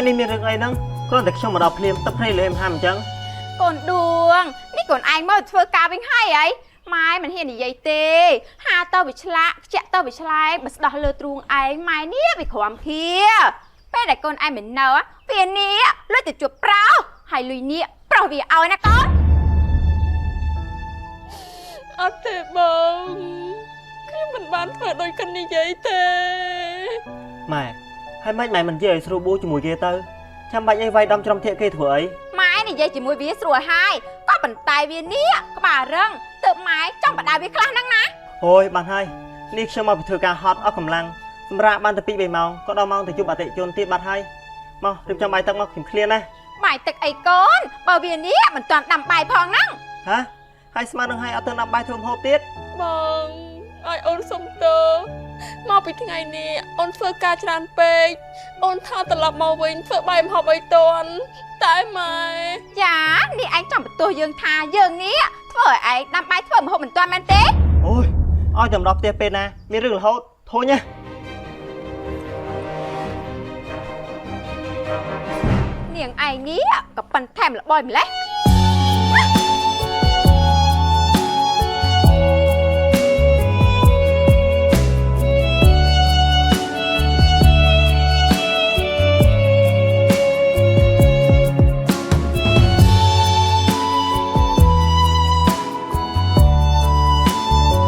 hai nên miền rừng ấy nâng con để trong một đọc liềm tập hay lên ham chăng còn đườngนี่còn anh mới phơi cà bên hay ấy mai mình hiện vậy tê hà tao bị chla chẹt tao bị chla bật đỏ lừa truông ấy mai nia bị khỏm kia bé đại con ai mình nấu á vì nia lưỡiติด chuột prao hay lùi nia prao vì ao na con អត់ទេបងខ្ញុំមិនបានធ្វើដូចគ្នានិយាយទេ ម៉ែហើយមិនម៉ែមិននិយាយឲ្យស្រួលបួជាមួយគេទៅចាំបាច់អីវាយដំច្រំធាក់គេធ្វើអី ម៉ែនិយាយជាមួយវាស្រួលហើយក៏ប៉ុន្តែវានេះក្បាលរឹងទើបម៉ែចង់បដាវាខ្លះហ្នឹងណា អូយបានហើយនេះខ្ញុំមកពីធ្វើការហត់អស់កម្លាំងសម្រាប់បានតែ2 3ម៉ោងក៏ដល់ម៉ោងទៅជួបអតិថិជនទៀតបាត់ហើយមករៀបចំបាយទឹកមកខ្ញុំឃ្លានណា បាយទឹកអីកូនបើវានេះមិនទាន់ដាំបាយផងហ្នឹង ហ៎ហើយស្មាននឹងឲ្យអត់ទៅដាំបាយធ្វើម្ហូបទៀត បងឲ្យអូនសុំទោមកពីថ្ងៃនេះអូនធ្វើការច្រើនពេកអូនថាត្រឡប់មកវិញធ្វើបាយម្ហូបអីតន់តែម៉ែ ចានេះឯងចង់បន្ទោសយើងថាយើងនេះធ្វើឲ្យឯងដាំបាយធ្វើម្ហូបមិនទាន់មែនទេ អូយឲ្យតែម្ដងផ្ទះពេលណាមានរឿងរហូតធូរណា នាងឯងនេះក៏ប៉ិនថែមល្បយម្លេះ